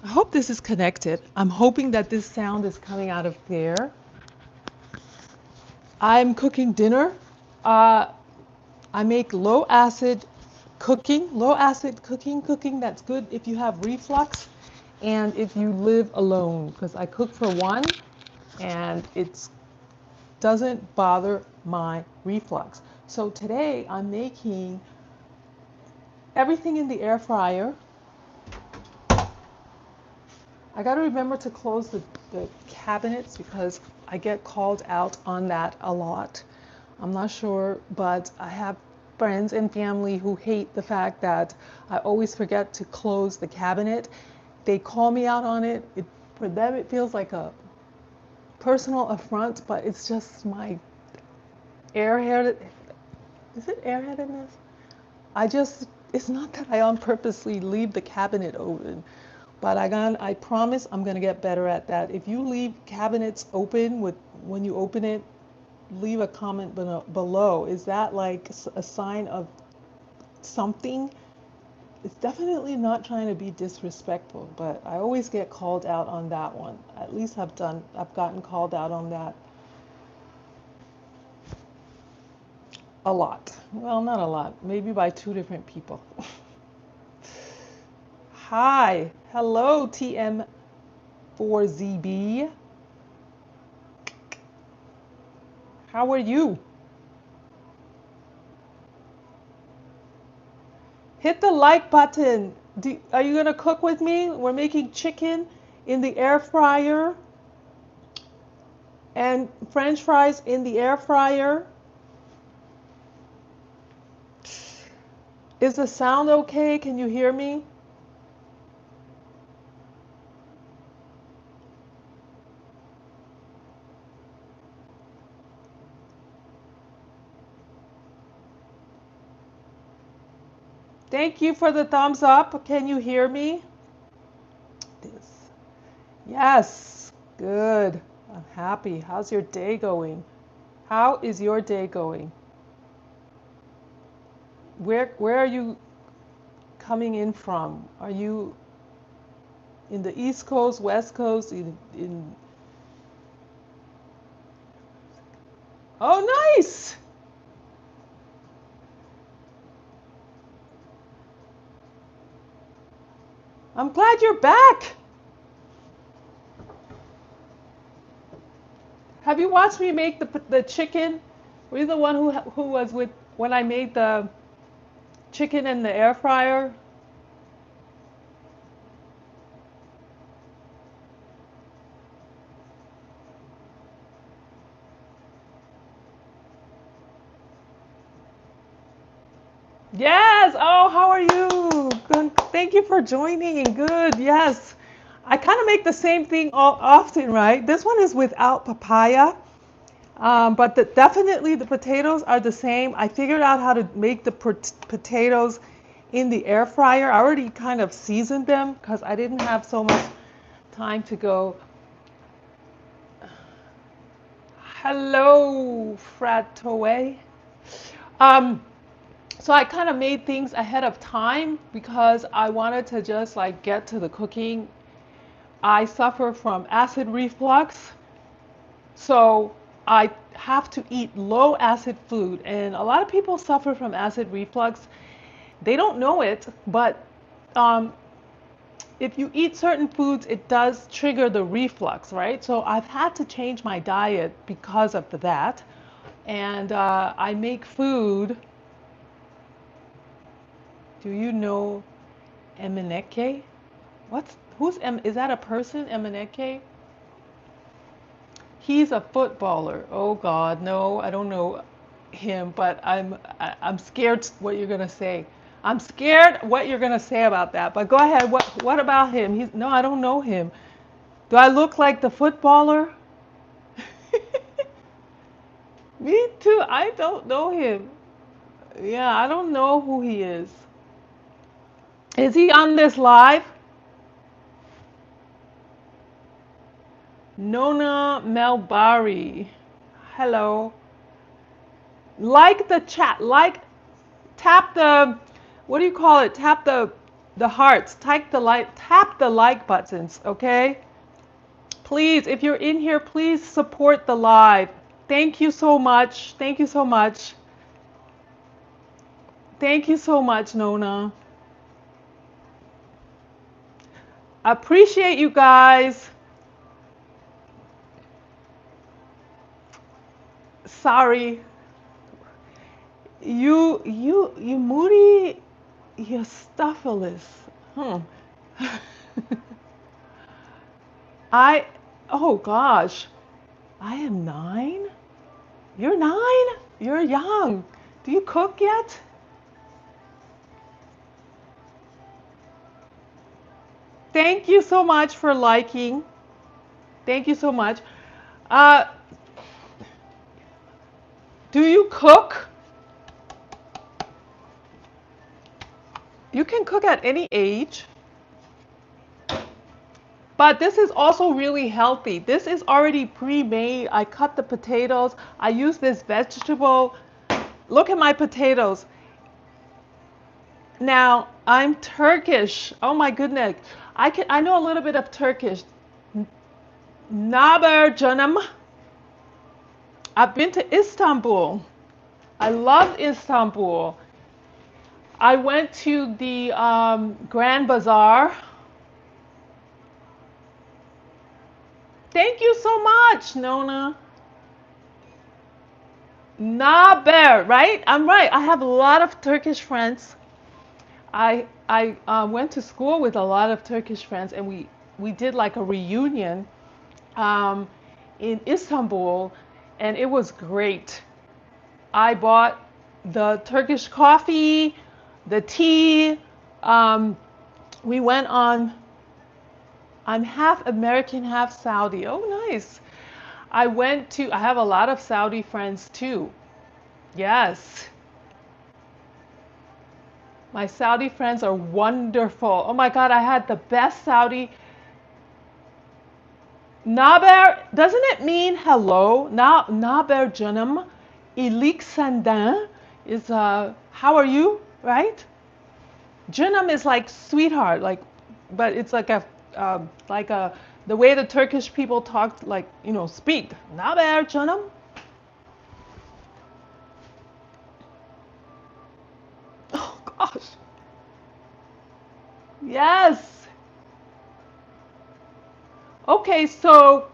I hope this is connected. I'm hoping that this sound is coming out of there. I'm cooking dinner. Uh, I make low acid cooking that's good if you have reflux and if you live alone, because I cook for one and it doesn't bother my reflux. So today I'm making everything in the air fryer. I got to remember to close the cabinets because I get called out on that a lot. I'm not sure, but I have friends and family who hate the fact that I always forget to close the cabinet. They call me out on it. For them, it feels like a personal affront, but it's just my airhead. Is it airheadedness? It's not that I on purposely leave the cabinet open, but I promise I'm gonna get better at that. If you leave cabinets open when you open it, leave a comment below. Is that like a sign of something? It's definitely not trying to be disrespectful, but I always get called out on that one. At least I've gotten called out on that a lot. Well, not a lot, maybe by two different people. Hi, hello TM4ZB. How are you? Hit the like button. Are you gonna cook with me? We're making chicken in the air fryer and French fries in the air fryer. Is the sound okay? Can you hear me? Thank you for the thumbs up. Can you hear me? This. Yes. Good. I'm happy. How's your day going? How is your day going? Where are you coming in from? Are you in the East Coast, West Coast, in Oh, nice. I'm glad you're back. Have you watched me make the chicken? Were you the one who was with when I made the chicken in the air fryer? Yes. Oh, how are you? Good. Thank you for joining. Good. Yes. I kind of make the same thing often, right? This one is without papaya, but definitely the potatoes are the same. I figured out how to make the potatoes in the air fryer. I already kind of seasoned them because I didn't have so much time to go. Hello, Fratoe. Um, so I kind of made things ahead of time because I wanted to just like get to the cooking. I suffer from acid reflux, so I have to eat low acid food. And a lot of people suffer from acid reflux. They don't know it, but um, if you eat certain foods, it does trigger the reflux, right? So I've had to change my diet because of that. And I make food. Do you know Emeneke? Is that a person, Emeneke? He's a footballer. Oh God, no, I don't know him, but I'm scared what you're gonna say. I'm scared what you're gonna say about that. But go ahead. What about him? He's no, I don't know him. Do I look like the footballer? Me too. I don't know him. Yeah, I don't know who he is. Is he on this live? Nona Melbari. Hello. Like the chat. Tap the, what do you call it? Tap the the hearts, tap the like buttons, okay? Please, if you're in here, please support the live. Thank you so much. Thank you so much. Thank you so much, Nona. Appreciate you guys. Sorry. You moody, you stuffulous. Hmm. I, oh gosh, I am 9? You're 9? You're young. Do you cook yet? Thank you so much for liking. Thank you so much. Uh, do you cook? You can cook at any age. But this is also really healthy. This is already pre-made. I cut the potatoes. I use this vegetable. Look at my potatoes. Now, I'm Turkish. Oh my goodness. I know a little bit of Turkish. Naber canım. I've been to Istanbul. I loved Istanbul. I went to the Grand Bazaar. Thank you so much, Nona. Naber, right? I'm right. I have a lot of Turkish friends. I went to school with a lot of Turkish friends, and we did like a reunion um, in Istanbul, and it was great. I bought the Turkish coffee, the tea. Um, we went on. I'm half American, half Saudi. Oh, nice. I have a lot of Saudi friends too. Yes. My Saudi friends are wonderful. Oh my God, I had the best Saudi. Naber, doesn't it mean hello? Naber canım, iyilik senden is how are you, right? Canım is like sweetheart, but it's like a the way the Turkish people talk, like speak. Naber canım. Oh gosh. Yes. Okay, so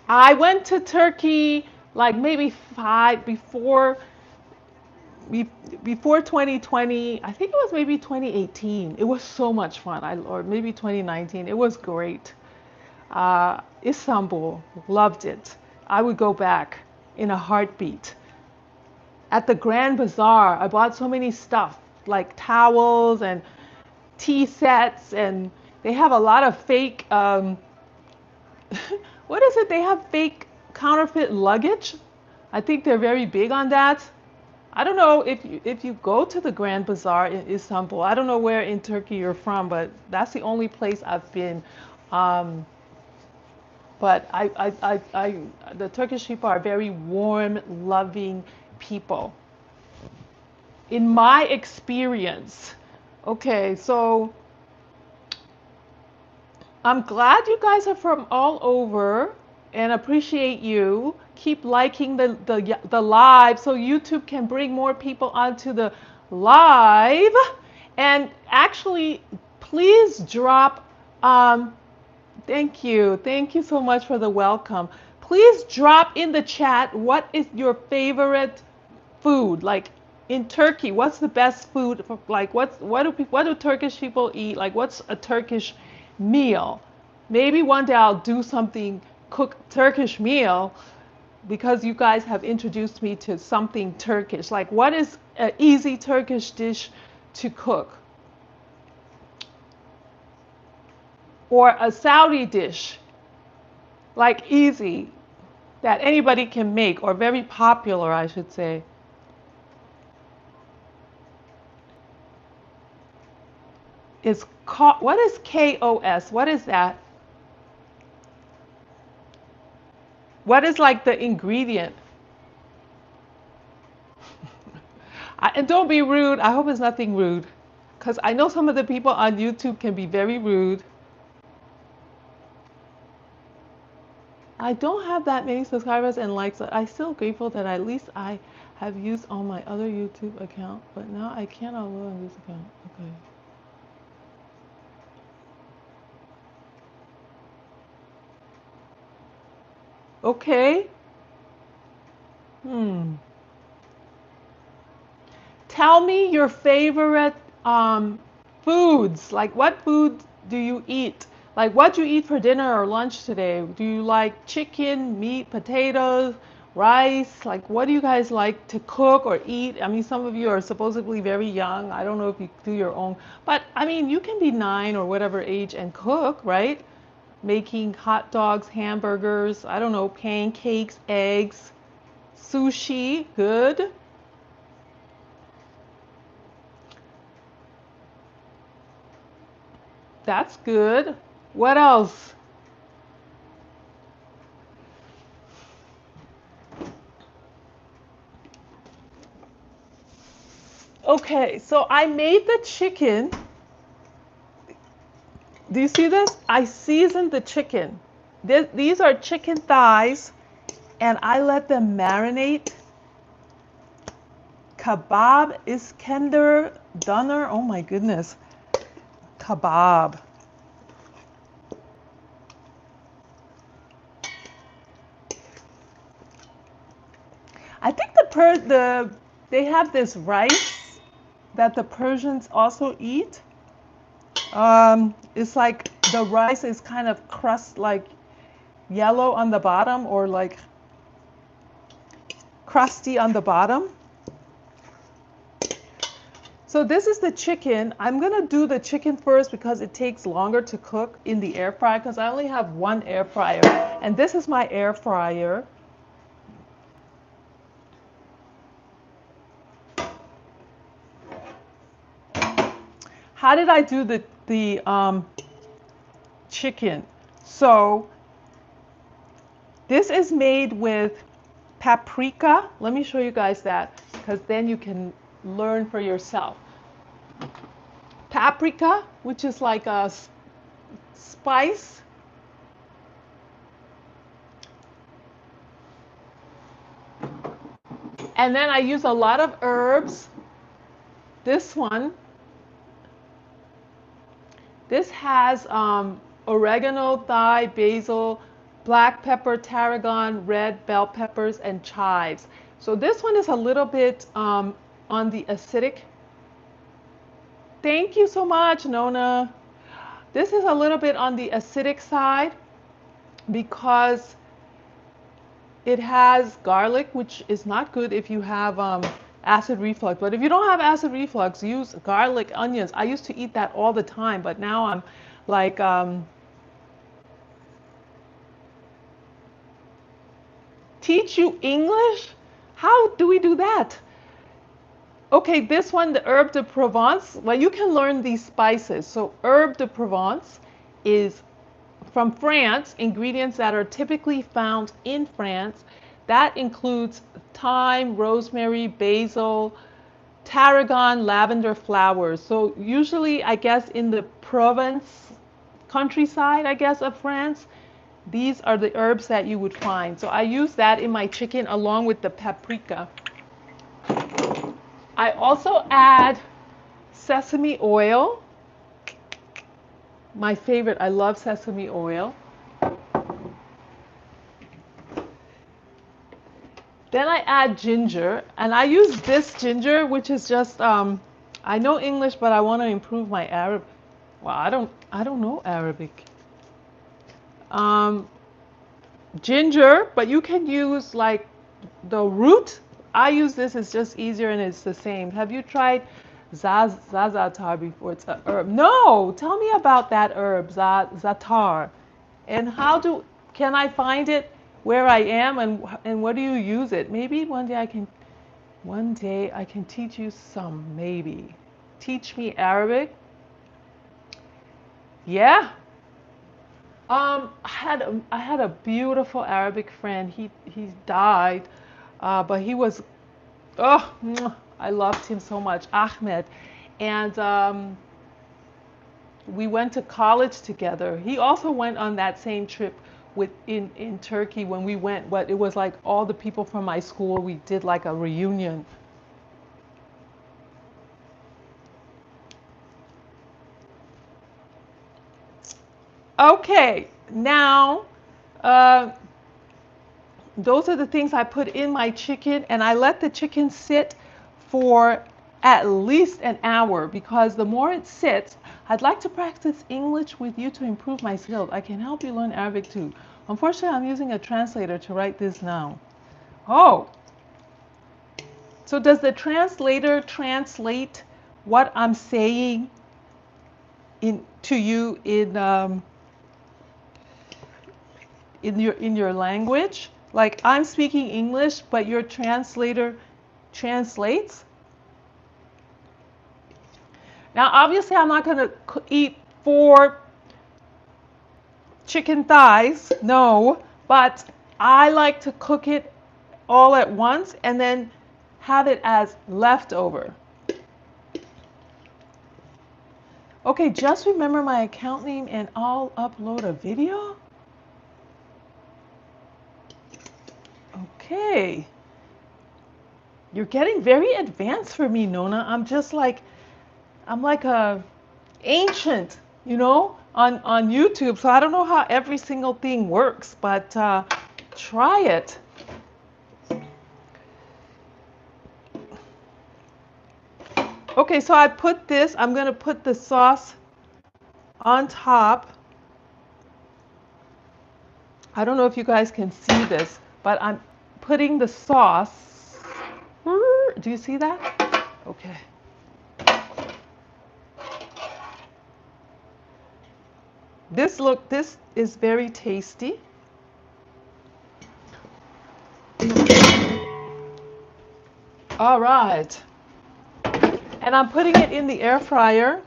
I went to Turkey like maybe before 2020. I think it was maybe 2018. It was so much fun. Or maybe 2019. It was great. Istanbul, loved it. I would go back in a heartbeat. At the Grand Bazaar, I bought so many stuff like towels and tea sets, and they have a lot of fake. What is it? They have fake counterfeit luggage. I think they're very big on that. I don't know if you go to the Grand Bazaar in Istanbul. I don't know where in Turkey you're from, but that's the only place I've been. But the Turkish people are very warm, loving people. In my experience. Okay, so I'm glad you guys are from all over and appreciate you. Keep liking the live so YouTube can bring more people onto the live. And actually, please drop, thank you. Thank you so much for the welcome. Please drop in the chat what is your favorite food. Like in Turkey, what's the best food? Like what do Turkish people eat? Like what's a Turkish meal? Maybe one day I'll do something, cook Turkish meal, because you guys have introduced me to something Turkish. Like what is an easy Turkish dish to cook? Or a Saudi dish, like easy, that anybody can make, or very popular, I should say. What is KOS? What is that? What is like the ingredient? And don't be rude. I hope it's nothing rude. because I know some of the people on YouTube can be very rude. I don't have that many subscribers and likes. I'm still grateful that at least I have used on my other YouTube account, but now I cannot load on this account. Okay. Okay. Hmm. Tell me your favorite foods. Like, what food do you eat? Like, what do you eat for dinner or lunch today? Do you like chicken, meat, potatoes, rice? Like, what do you guys like to cook or eat? I mean, some of you are supposedly very young. I don't know if you do your own, but I mean, you can be 9 or whatever age and cook, right? Making hot dogs, hamburgers, I don't know, pancakes, eggs, sushi, good. That's good. What else? Okay, so I made the chicken. Do you see this? I seasoned the chicken. These are chicken thighs, and I let them marinate. Kebab Iskender Doner. Oh my goodness. Kebab. I think they have this rice that the Persians also eat. It's like the rice is kind of crust like yellow on the bottom or like crusty on the bottom. So this is the chicken. I'm gonna do the chicken first because it takes longer to cook in the air fryer because I only have one air fryer. And this is my air fryer. How did I do the chicken? So this is made with paprika. Let me show you guys that because then you can learn for yourself. Paprika, which is like a spice. And then I use a lot of herbs. This one, this has oregano, thyme, basil, black pepper, tarragon, red bell peppers, and chives. So this one is a little bit on the acidic. Thank you so much, Nona. This is a little bit on the acidic side because it has garlic, which is not good if you have acid reflux. But if you don't have acid reflux, use garlic, onions. I used to eat that all the time, but now I'm like, teach you English? How do we do that? Okay, this one, the herb de Provence. Well, you can learn these spices. So herb de Provence is from France, ingredients that are typically found in France. That includes thyme, rosemary, basil, tarragon, lavender flowers. So usually, I guess, in the Provence countryside, I guess, of France, these are the herbs that you would find. So I use that in my chicken along with the paprika. I also add sesame oil. My favorite, I love sesame oil. Then I add ginger, and I use this ginger, which is just, I know English, but I want to improve my Arabic. Well, I don't know Arabic. Ginger, but you can use like the root. I use this, it's just easier and it's the same. Have you tried zazatar before? It's a herb. No, tell me about that herb, zatar. And can I find it where I am and what do you use it? Maybe one day I can teach you some, maybe. Teach me Arabic. Yeah. I had a beautiful Arabic friend. He died, but he was, oh, I loved him so much, Ahmed. and we went to college together. He also went on that same trip with in Turkey when we went. What it was like all the people from my school. We did like a reunion. Okay, now uh, those are the things I put in my chicken, and I let the chicken sit for at least an hour because the more it sits, I'd like to practice English with you to improve my skills. I can help you learn Arabic too. Unfortunately, I'm using a translator to write this now. Oh, so does the translator translate what I'm saying in to you in your language? Like I'm speaking English, but your translator translates? Now, obviously, I'm not going to eat 4 chicken thighs, no, but I like to cook it all at once and then have it as leftover. Okay, just remember my account name and I'll upload a video. Okay. You're getting very advanced for me, Nona. I'm like a ancient, on YouTube. So I don't know how every single thing works, but try it. Okay, so I'm going to put the sauce on top. I don't know if you guys can see this, but I'm putting the sauce. Do you see that? Okay. This is very tasty. All right. And I'm putting it in the air fryer.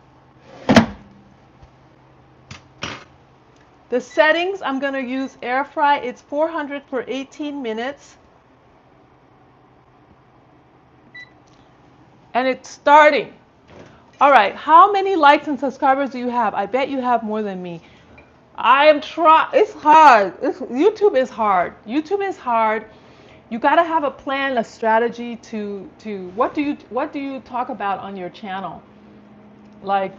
The settings, I'm going to use air fry. It's 400 for 18 minutes. And it's starting. All right, how many likes and subscribers do you have? I bet you have more than me. It's hard. YouTube is hard. YouTube is hard. You got to have a plan, a strategy to what do you talk about on your channel? Like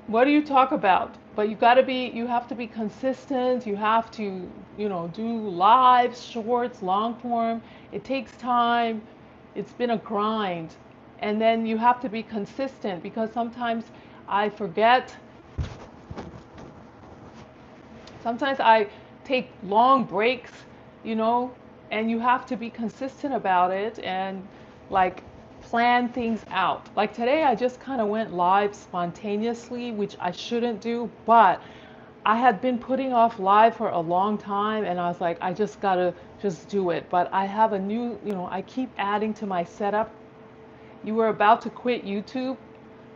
what do you talk about? But you have to be consistent. You have to, do live, shorts, long form. It takes time. It's been a grind. And then you have to be consistent because sometimes I forget. Sometimes I take long breaks, and you have to be consistent about it and like plan things out. Like today, I just kind of went live spontaneously, which I shouldn't do, but I had been putting off live for a long time and I was like, I just gotta just do it. But I have a new, I keep adding to my setup. You were about to quit YouTube.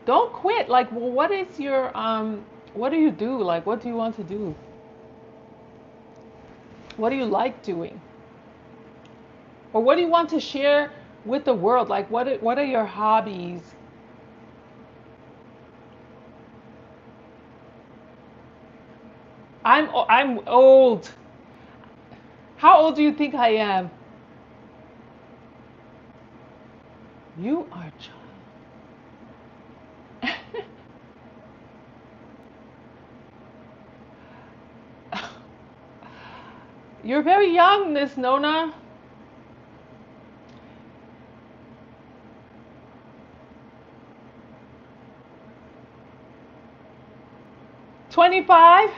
Don't quit. Like, well, what do you do? Like, what do you want to do? What do you like doing? Or what do you want to share with the world? Like what are your hobbies? I'm old. How old do you think I am? You are a child. You're very young, Miss Nona. 25?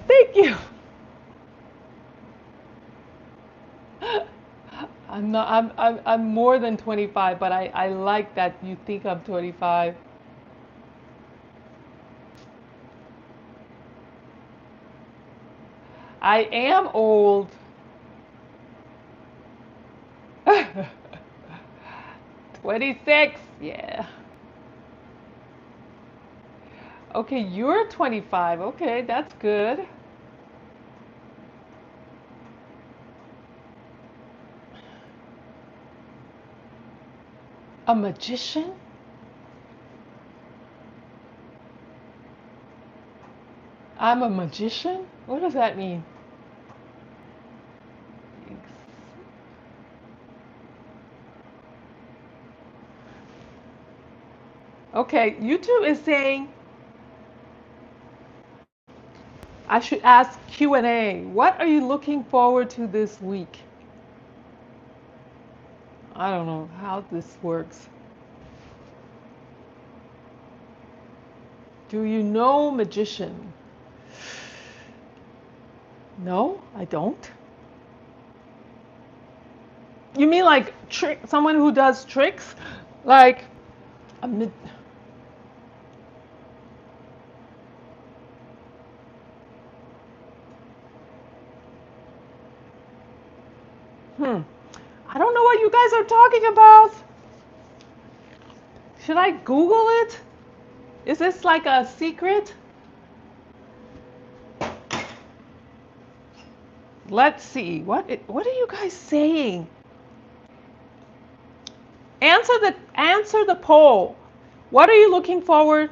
Thank you. I'm not I'm more than 25, but I like that you think I'm 25. I am old. 26. Yeah. Okay, you're 25. Okay, that's good. A magician? I'm a magician? What does that mean? Okay, YouTube is saying I should ask Q&A. What are you looking forward to this week? I don't know how this works. Do you know magician? No, I don't. You mean like trick someone who does tricks? Like a ma- hmm. I don't know what you guys are talking about. Should I Google it? Is this like a secret? Let's see. What are you guys saying? Answer the poll. What are you looking forward?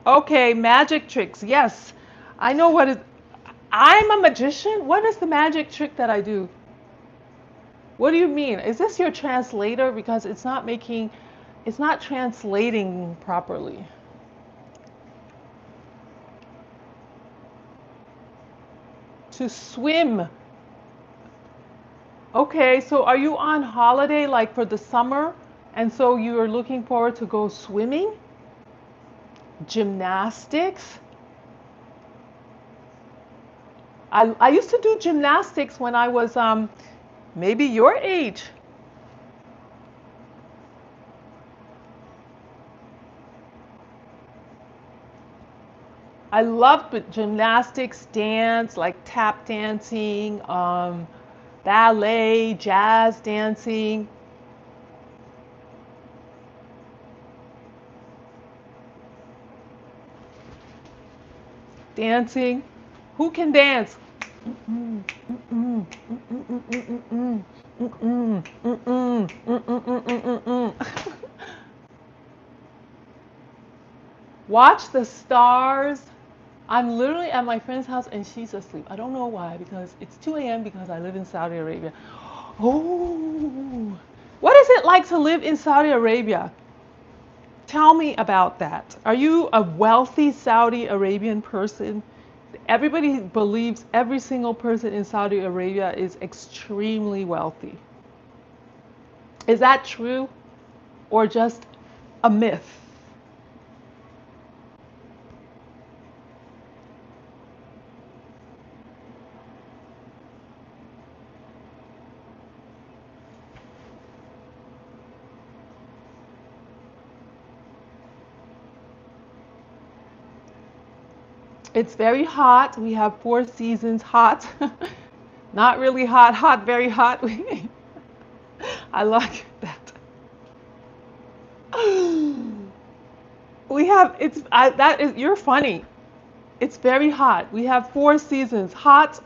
Okay, magic tricks. Yes. I know what is I'm a magician? What is the magic trick that I do? What do you mean? Is this your translator? Because it's not translating properly. To swim. Okay, so are you on holiday like for the summer? And so you are looking forward to go swimming? Gymnastics? I used to do gymnastics when I was maybe your age. I loved gymnastics, dance, like tap dancing, ballet, jazz dancing, dancing. Who can dance? Mm, mm, mm, mm, mm, mm, mm, mm, mm, mm, mm, mm, mm, mm, mm, mm. Watch the stars. I'm literally at my friend's house and she's asleep. I don't know why, because it's 2 a.m. because I live in Saudi Arabia. Oh, what is it like to live in Saudi Arabia? Tell me about that. Are you a wealthy Saudi Arabian person? Everybody believes every single person in Saudi Arabia is extremely wealthy. Is that true or just a myth? It's very hot. We have 4 seasons hot. Not really hot, hot, very hot. I like that. We have that is you're funny. It's very hot. We have 4 seasons. Hot,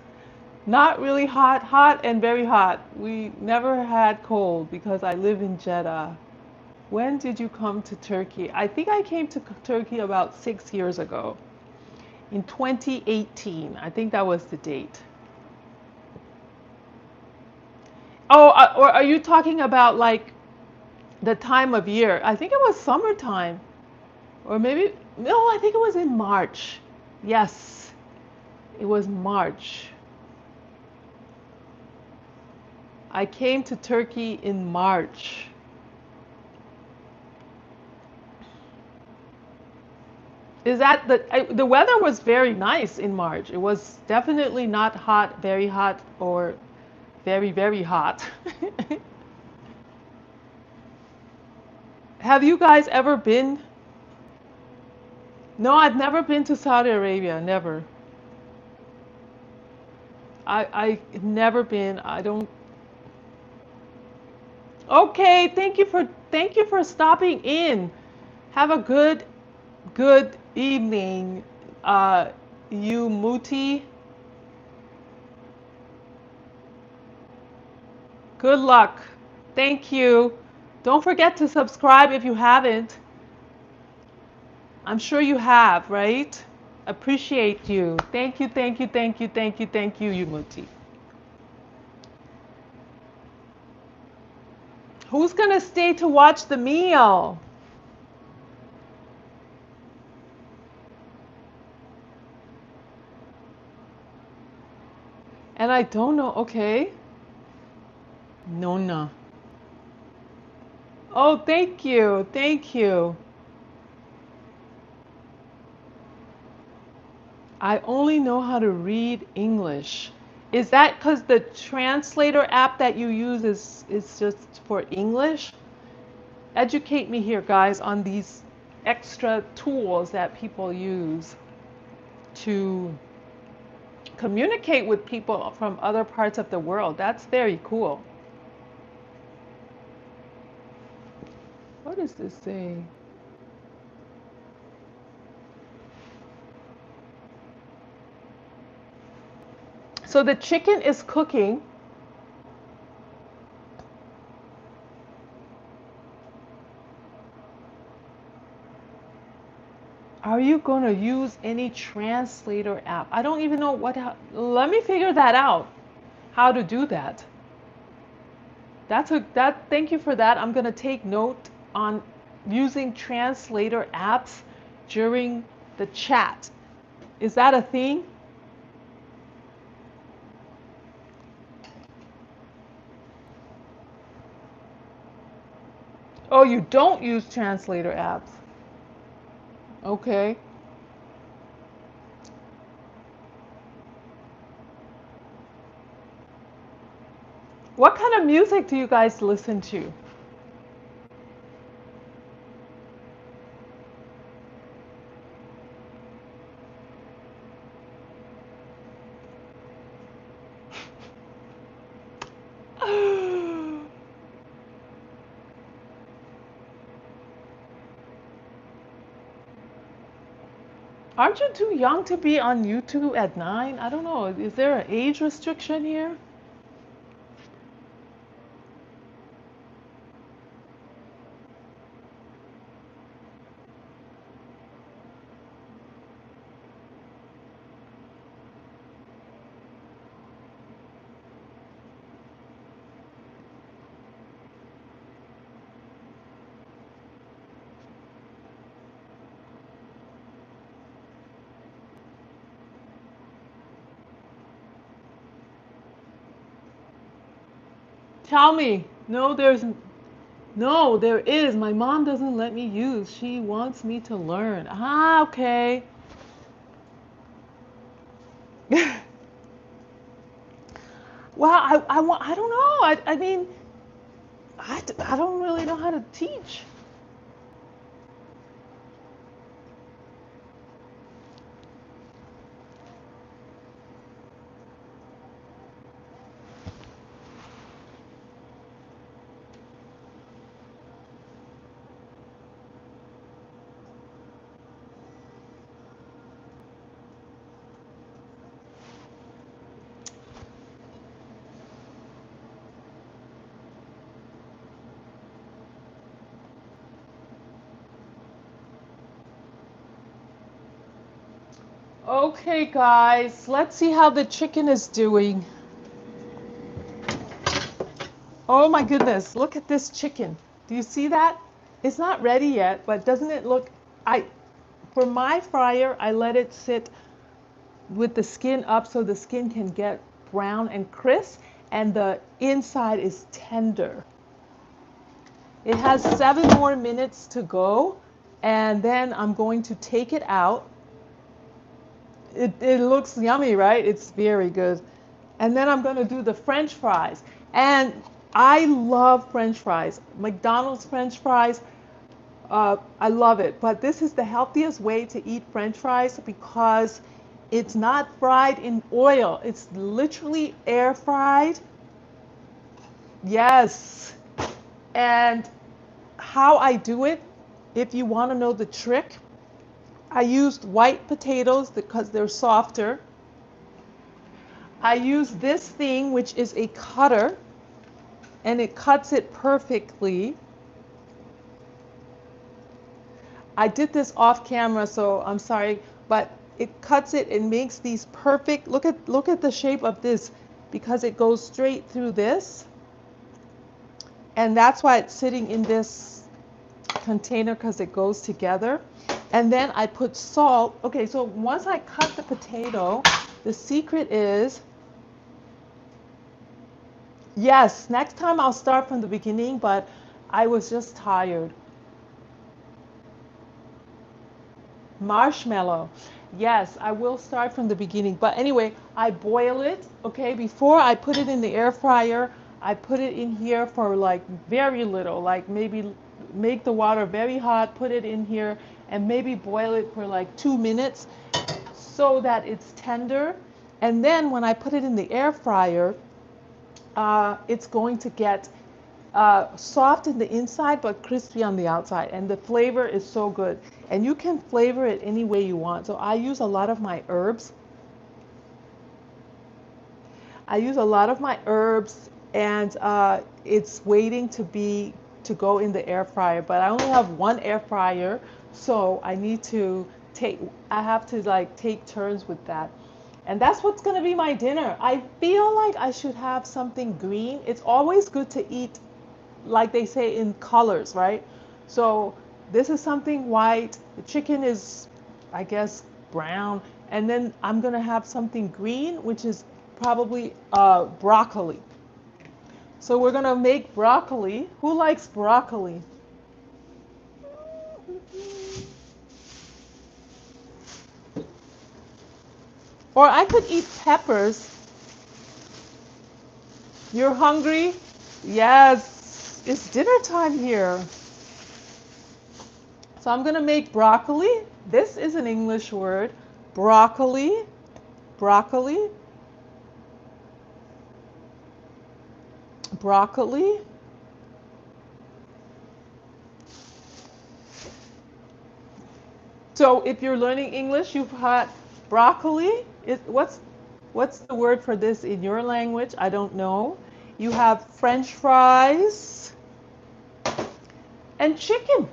not really hot, hot and very hot. We never had cold because I live in Jeddah. When did you come to Turkey? I think I came to Turkey about 6 years ago. In 2018. I think that was the date. Oh, or are you talking about like the time of year? I think it was summertime. Or maybe, no, I think it was in March. Yes, it was March. I came to Turkey in March. Is that the weather was very nice in March. It was definitely not hot, or very, very hot. Have you guys ever been? No, I've never been to Saudi Arabia. Never. I've never been. I don't. Okay, thank you for stopping in. Have a good evening, uh, you Muti. Good luck. Thank you. Don't forget to subscribe if you haven't. I'm sure you have, right? Appreciate you. Thank you, thank you, thank you, thank you, thank you, Yumuti. Who's gonna stay to watch the meal? And I don't know, okay. Nona. Oh, thank you, thank you. I only know how to read English. Is that because the translator app that you use is just for English? Educate me here, guys, on these extra tools that people use to communicate with people from other parts of the world. That's very cool. What does this say? So the chicken is cooking. Are you going to use any translator app? I don't even know let me figure that out. How to do that. Thank you for that. I'm going to take note on using translator apps during the chat. Is that a thing? Oh, you don't use translator apps. Okay. What kind of music do you guys listen to? Aren't you too young to be on YouTube at 9? I don't know. Is there an age restriction here? Tell me. No, there is. My mom doesn't let me use. She wants me to learn. Ah, okay. Well, I don't know. I mean, I don't really know how to teach. Okay, guys, let's see how the chicken is doing. Oh my goodness, look at this chicken. Do you see that? It's not ready yet, but doesn't it look I for my fryer, I let it sit with the skin up so the skin can get brown and crisp and the inside is tender. It has 7 more minutes to go and then I'm going to take it out. It looks yummy, right? It's very good. And then I'm going to do the French fries. And I love French fries. McDonald's French fries, I love it. But this is the healthiest way to eat French fries because it's not fried in oil. It's literally air fried. Yes. And how I do it, if you want to know the trick, I used white potatoes because they're softer. I use this thing, which is a cutter. and it cuts it perfectly. I did this off camera, so I'm sorry, but it cuts it and makes these perfect. Look at the shape of this because it goes straight through this. And that's why it's sitting in this container because it goes together. And then I put salt. Okay, so once I cut the potato, the secret is, yes, next time I'll start from the beginning, but I was just tired. Marshmallow. Yes, I will start from the beginning. But anyway, I boil it, okay? Before I put it in the air fryer, I put it in here for like very little, like maybe make the water very hot, put it in here, and maybe boil it for like 2 minutes so that it's tender. And then when I put it in the air fryer, it's going to get soft in the inside but crispy on the outside, and the flavor is so good. And you can flavor it any way you want. So I use a lot of my herbs. I use a lot of my herbs, and it's waiting to go in the air fryer. But I only have one air fryer, so I need to take. I have to like take turns with that. And that's what's going to be my dinner. I feel like I should have something green. It's always good to eat, like they say, in colors, right? So this is something white. The chicken is, I guess, brown. And then I'm going to have something green, which is probably broccoli. So we're going to make broccoli. Who likes broccoli? Or I could eat peppers. You're hungry? Yes, it's dinner time here. So I'm going to make broccoli. This is an English word. Broccoli, broccoli, broccoli. So if you're learning English, you've had broccoli. What's the word for this in your language? I don't know. You have French fries and chicken.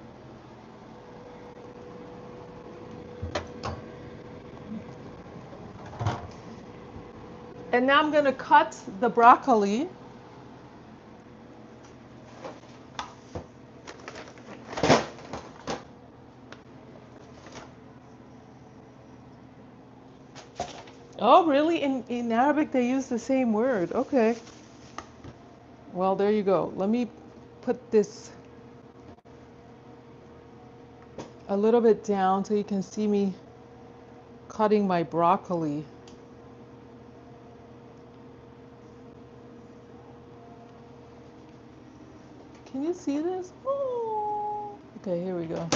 And now I'm going to cut the broccoli. Oh, really? In Arabic, they use the same word. Okay. Well, there you go. Let me put this a little bit down so you can see me cutting my broccoli. Can you see this? Oh. Okay, here we go.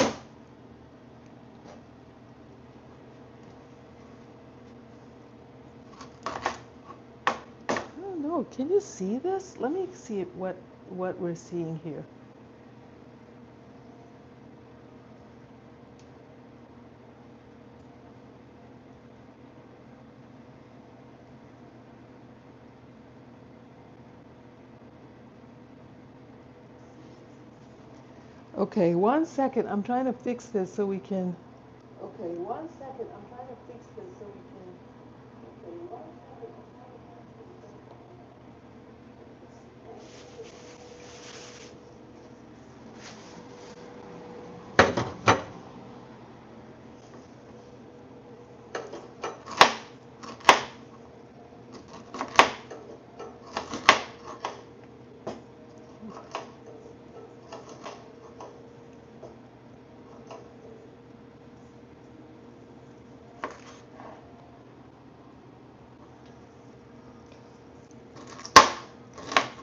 I don't know. Can you see this? Let me see what we're seeing here. Okay, 1 second. I'm trying to fix this so we can. Okay, 1 second. I'm trying to fix this so we can. Okay, 1 second.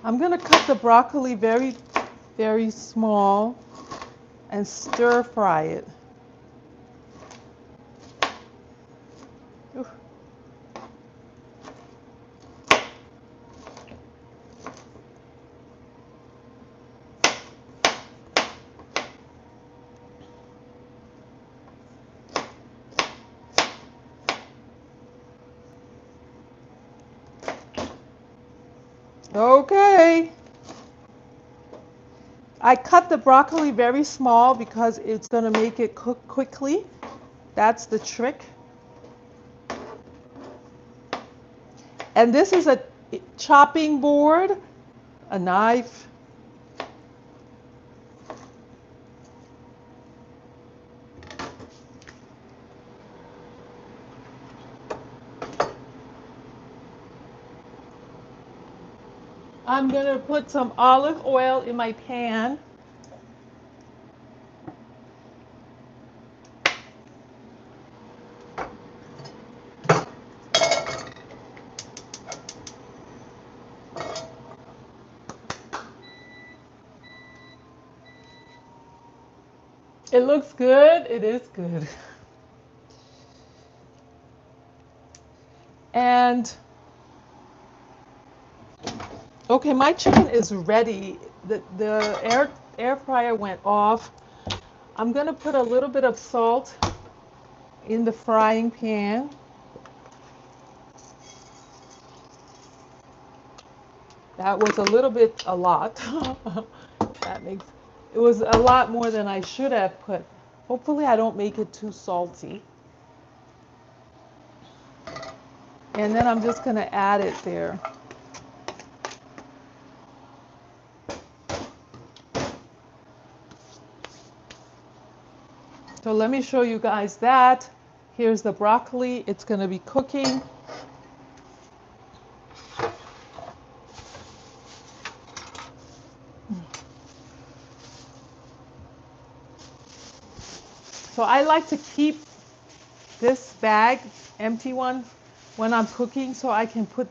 I'm gonna cut the broccoli very, very small and stir fry it. Oof. Okay. I cut the broccoli very small because it's going to make it cook quickly. That's the trick. And this is a chopping board, a knife. I'm going to put some olive oil in my pan. It looks good. It is good. And okay, my chicken is ready. The air fryer went off. I'm going to put a little bit of salt in the frying pan. That was a lot. It was a lot more than I should have put. Hopefully I don't make it too salty. And then I'm just going to add it there. So let me show you guys that. Here's the broccoli. It's going to be cooking. So I like to keep this bag, empty one, when I'm cooking so I can put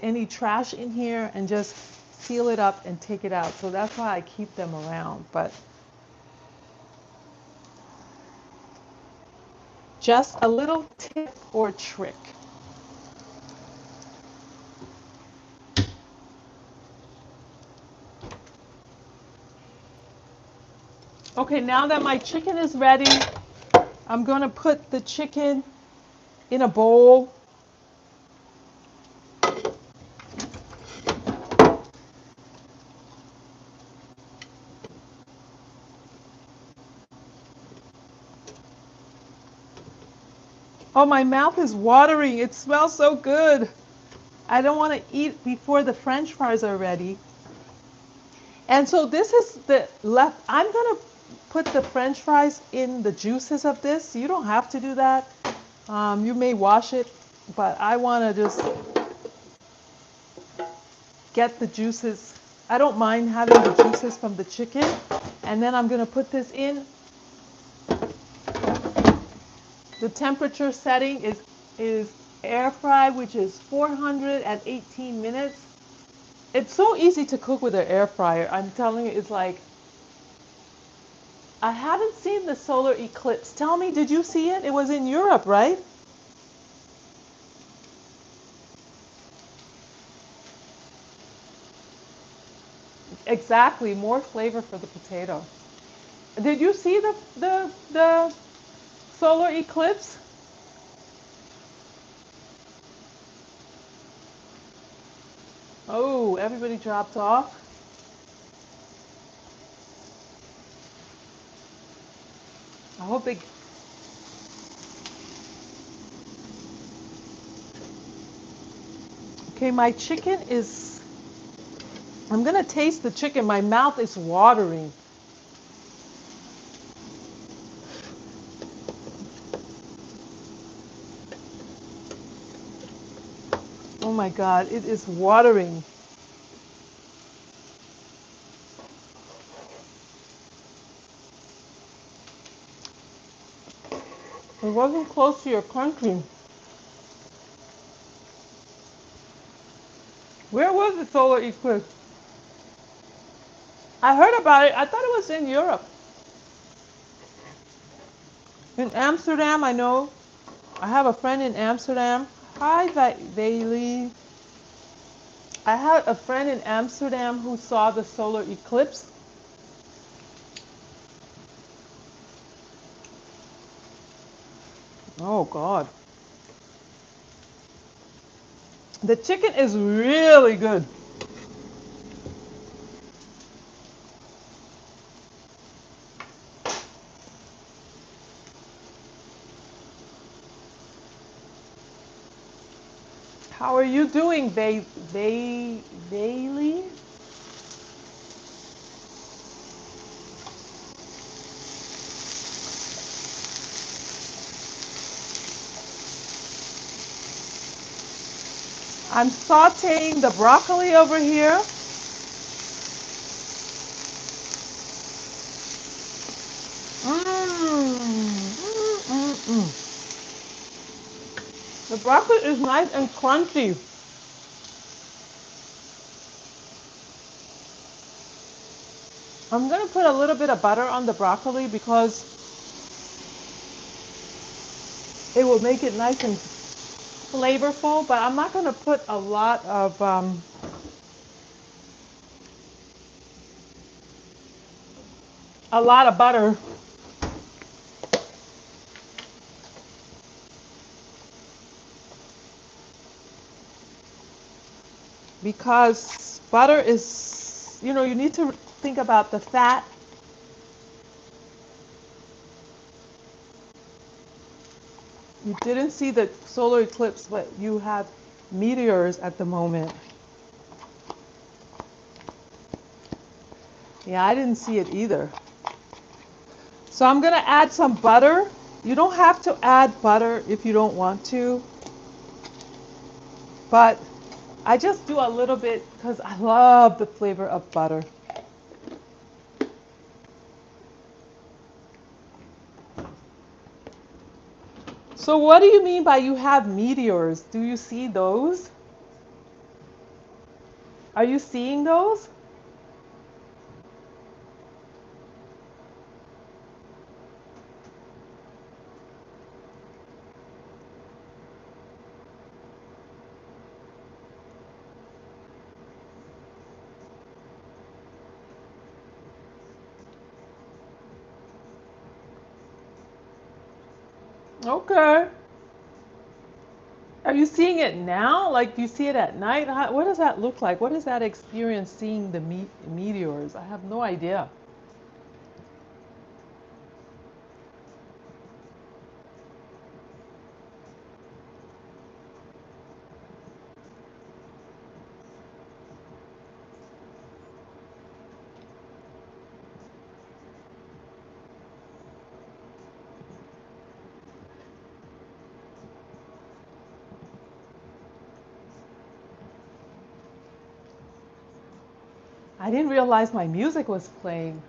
any trash in here and just seal it up and take it out. So that's why I keep them around. But just a little tip or trick. Okay, now that my chicken is ready, I'm going to put the chicken in a bowl. Oh, my mouth is watering. It smells so good. I don't want to eat before the French fries are ready. And so this is the left. I'm going to put the French fries in the juices of this. You don't have to do that. You may wash it, but I want to just get the juices. I don't mind having the juices from the chicken. And then I'm going to put this in. The temperature setting is air fry, which is 418 minutes. It's so easy to cook with an air fryer. I'm telling you, it's like, I haven't seen the solar eclipse. Tell me, did you see it? It was in Europe, right? Exactly, more flavor for the potato. Did you see the solar eclipse? Oh, everybody dropped off. I hope they. Okay, my chicken is. I'm gonna taste the chicken. My mouth is watering. Oh my God, it is watering. It wasn't close to your country. Where was the solar eclipse? I heard about it. I thought it was in Europe. In Amsterdam, I know. I have a friend in Amsterdam. Hi, Bailey. I had a friend in Amsterdam who saw the solar eclipse. Oh, God. The chicken is really good. How are you doing, Bailey? I'm sauteing the broccoli over here. Mm. The broccoli is nice and crunchy. I'm gonna put a little bit of butter on the broccoli because it will make it nice and flavorful, but I'm not gonna put a lot of butter because butter is, you need to think about the fat. You didn't see the solar eclipse, but you have meteors at the moment. Yeah, I didn't see it either. So I'm gonna add some butter. You don't have to add butter if you don't want to, but I just do a little bit because I love the flavor of butter. So what do you mean by you have meteors? Do you see those? Are you seeing those? Okay. Are you seeing it now? Like, do you see it at night? What does that look like? What is that experience seeing the meteors? I have no idea. I didn't realize my music was playing.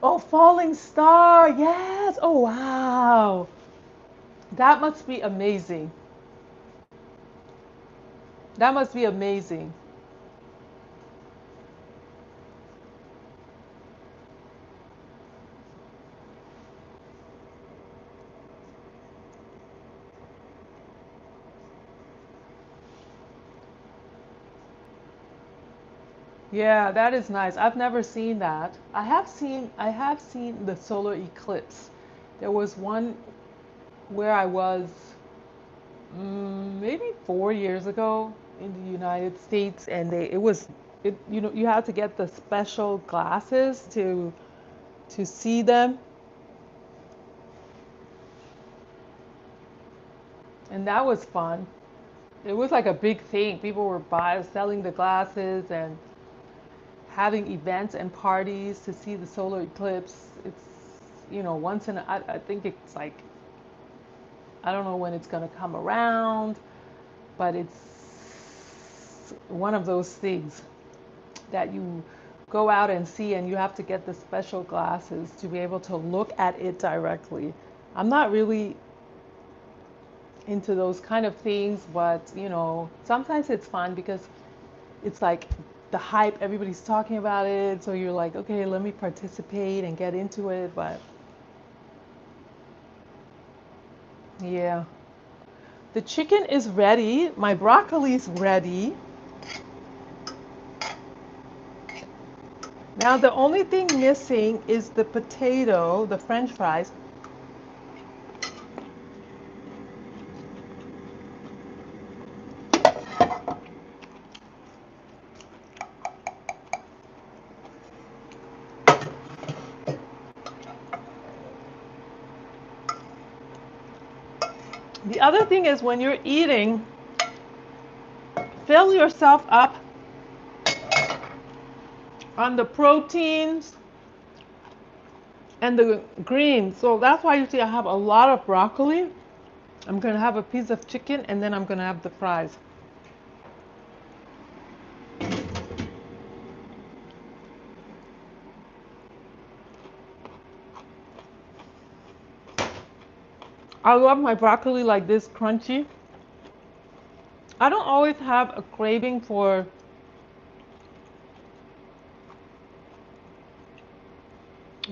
Oh, falling star. Yes. Oh, wow. That must be amazing. That must be amazing. Yeah, that is nice. I've never seen that. I have seen the solar eclipse. There was one where I was maybe 4 years ago in the United States, and you had to get the special glasses to see them, and that was fun. It was like a big thing. People were selling the glasses and having events and parties to see the solar eclipse. It's, once in I think it's like, I don't know when it's going to come around, but it's one of those things that you go out and see, and you have to get the special glasses to be able to look at it directly. I'm not really into those kind of things, but sometimes it's fun because it's like the hype, everybody's talking about it, so you're like, okay, let me participate and get into it. But yeah, the chicken is ready, my broccoli's ready. Now the only thing missing is the potato, the french fries. The other thing is when you're eating, fill yourself up on the proteins and the greens. So that's why you see I have a lot of broccoli. I'm going to have a piece of chicken and then I'm going to have the fries. I love my broccoli like this, crunchy. I don't always have a craving for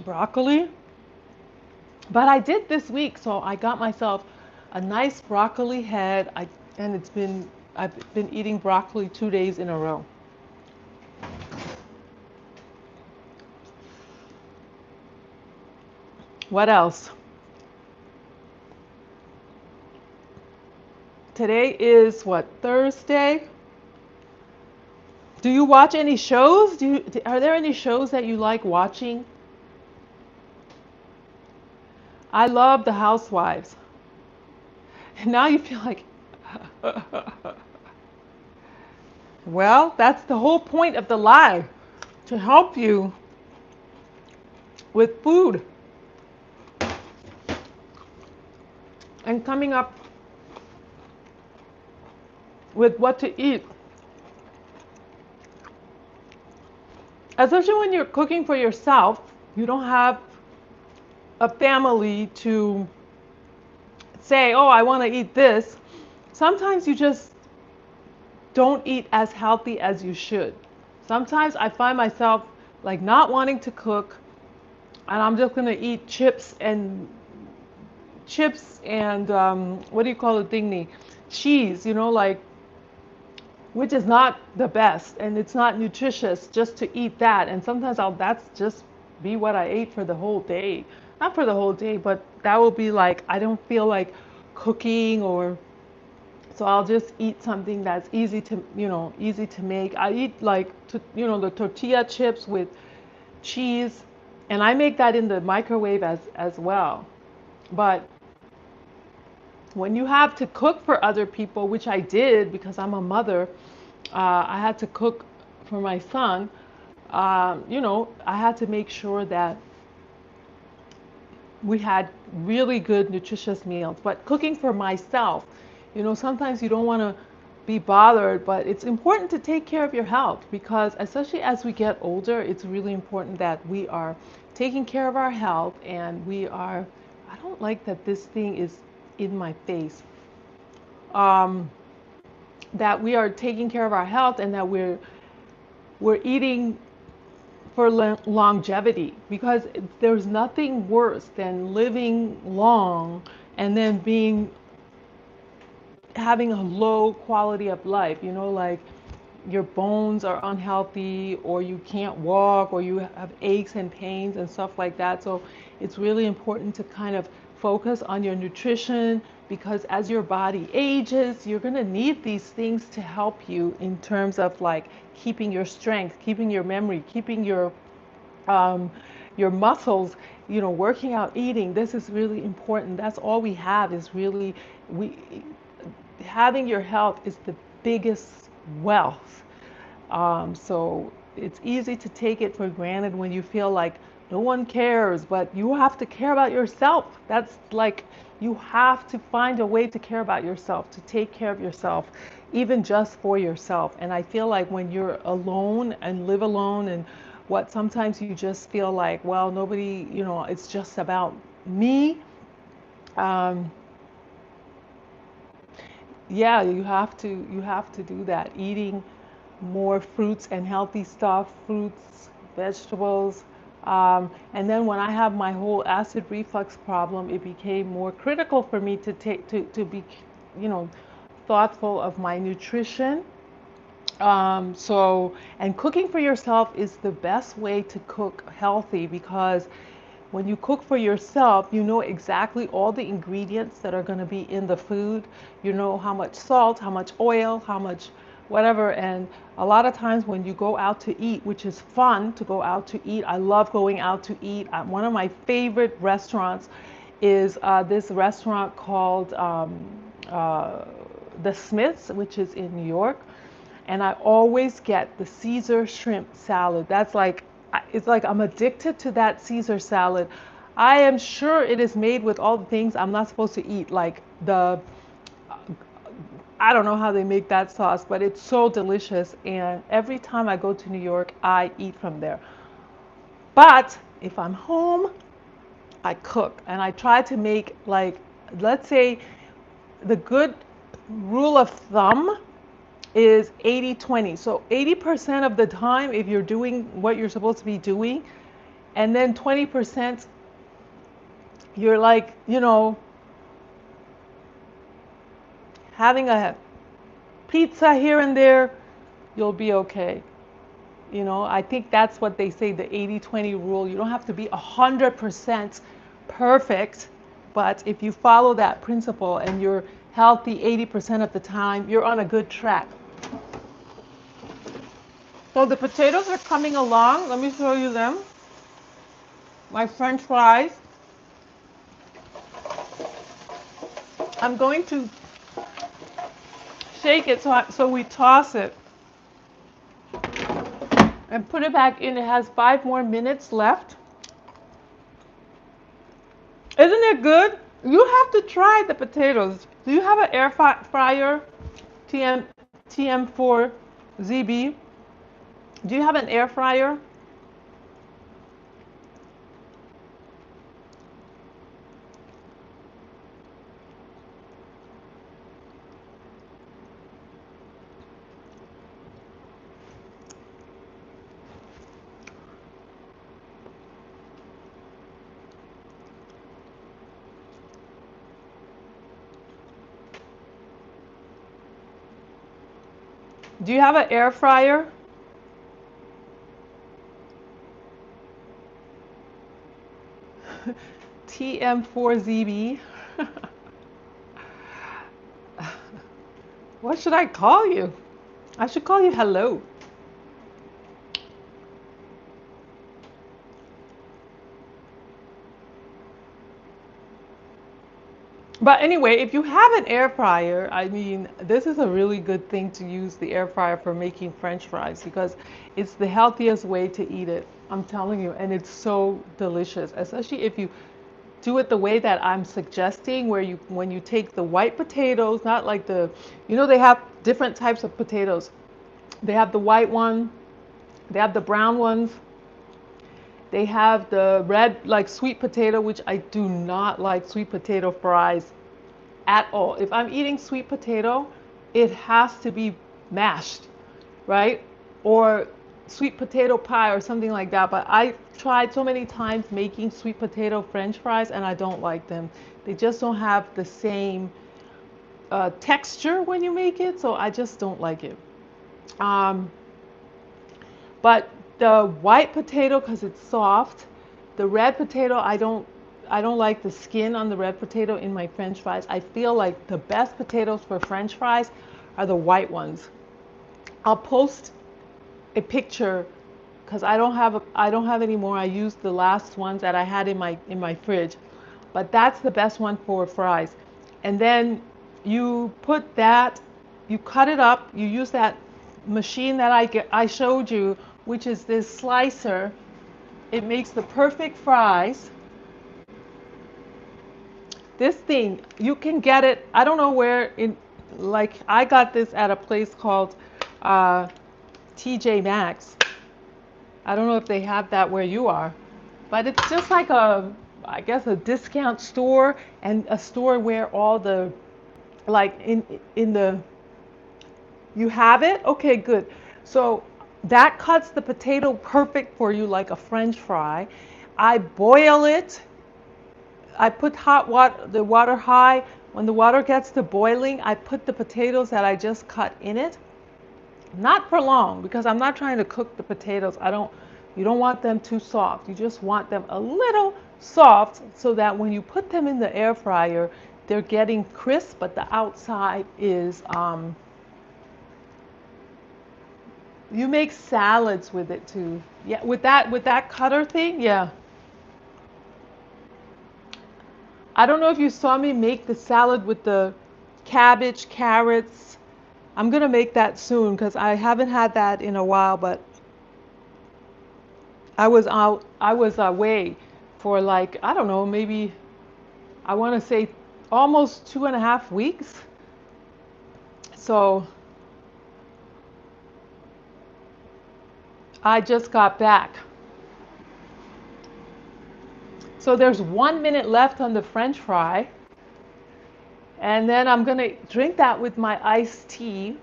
broccoli, but I did this week, so I got myself a nice broccoli head. And I've been eating broccoli 2 days in a row. What else? Today is what, Thursday? Do you watch any shows? Are there any shows that you like watching? I love The Housewives. And now you feel like, well, that's the whole point of the lie, to help you with food and coming up with what to eat. Especially when you're cooking for yourself, you don't have a family to say, oh, I want to eat this. Sometimes you just don't eat as healthy as you should. Sometimes I find myself like not wanting to cook and I'm just going to eat chips and what do you call the thingy? Cheese, like, which is not the best and it's not nutritious just to eat that. And sometimes that's just be what I ate for the whole day. Not for the whole day, but that will be like, I don't feel like cooking or so I'll just eat something that's easy to make. I eat like, the tortilla chips with cheese, and I make that in the microwave as well. But when you have to cook for other people, which I did because I'm a mother, I had to cook for my son. I had to make sure that we had really good nutritious meals. But cooking for myself, sometimes you don't want to be bothered, but it's important to take care of your health because especially as we get older, it's really important that we are taking care of our health and I don't like that this thing is in my face. Um, that we are taking care of our health and that we're eating for longevity because there's nothing worse than living long and then having a low quality of life, like your bones are unhealthy or you can't walk or you have aches and pains and stuff like that. So it's really important to kind of focus on your nutrition because as your body ages, you're going to need these things to help you in terms of like keeping your strength, keeping your memory, keeping um, your muscles, working out, eating. This is really important. That's all we have is really we having your health is the biggest wealth. So it's easy to take it for granted when you feel like no one cares, but you have to care about yourself. That's like you have to find a way to care about yourself, to take care of yourself, even just for yourself. And I feel like when you're alone and live alone and what sometimes you just feel like, well, nobody, it's just about me. Um, yeah, you have to do that. Eating more fruits and healthy stuff, fruits, vegetables. And then when I have my whole acid reflux problem, it became more critical for me to be, you know, thoughtful of my nutrition. And cooking for yourself is the best way to cook healthy because when you cook for yourself, you know exactly all the ingredients that are going to be in the food. You know how much salt, how much oil, how much whatever. And a lot of times when you go out to eat, which is fun to go out to eat, I love going out to eat. One of my favorite restaurants is this restaurant called the Smiths, which is in New York. And I always get the Caesar shrimp salad. That's like, it's like I'm addicted to that Caesar salad. I am sure it is made with all the things I'm not supposed to eat, like I don't know how they make that sauce, but it's so delicious. And every time I go to New York, I eat from there. But if I'm home, I cook and I try to make, like, let's say the good rule of thumb is 80-20. So 80% of the time, if you're doing what you're supposed to be doing, and then 20% you're like, having a pizza here and there, you'll be okay. I think that's what they say, the 80-20 rule. You don't have to be 100% perfect, but if you follow that principle and you're healthy 80% of the time, you're on a good track. So the potatoes are coming along. Let me show you them. My French fries. I'm going to shake it so we toss it and put it back in. It has 5 more minutes left. Isn't it good? You have to try the potatoes. Do you have an air fryer? TM4ZB. Do you have an air fryer? Do you have an air fryer? TM4ZB. What should I call you? I should call you hello. But anyway, if you have an air fryer, I mean, this is a really good thing to use the air fryer for making French fries because it's the healthiest way to eat it. I'm telling you, and it's so delicious, especially if you do it the way that I'm suggesting, where when you take the white potatoes, not like they have different types of potatoes. They have the white one, they have the brown ones, they have the red, like sweet potato, which I do not like sweet potato fries at all. If I'm eating sweet potato, it has to be mashed, right? Or sweet potato pie or something like that. But I tried so many times making sweet potato French fries and I don't like them. They just don't have the same texture when you make it, so I just don't like it. Um, but the white potato, because it's soft, the red potato, I don't like the skin on the red potato in my French fries. I feel like the best potatoes for French fries are the white ones. I'll post a picture because I don't have any more. I used the last ones that I had in my fridge, but that's the best one for fries. And then you put that, you cut it up. You use that machine that I showed you, which is this slicer. It makes the perfect fries. This thing, you can get it. I don't know where like I got this at a place called uh, TJ Maxx. I don't know if they have that where you are, but it's just like I guess a discount store and a store where all the, like in the, you have it? Okay, good. So that cuts the potato perfect for you like a French fry. I boil it. I put the water high. When the water gets to boiling, I put the potatoes that I just cut in it. Not for long because I'm not trying to cook the potatoes. You don't want them too soft. You just want them a little soft so that when you put them in the air fryer, they're getting crisp, but the outside is, you make salads with it too. Yeah, with that cutter thing, yeah. I don't know if you saw me make the salad with the cabbage, carrots. I'm gonna make that soon because I haven't had that in a while, but I was away for like, I don't know, maybe I want to say almost 2.5 weeks. So I just got back. So there's 1 minute left on the French fry. And then I'm going to drink that with my iced tea.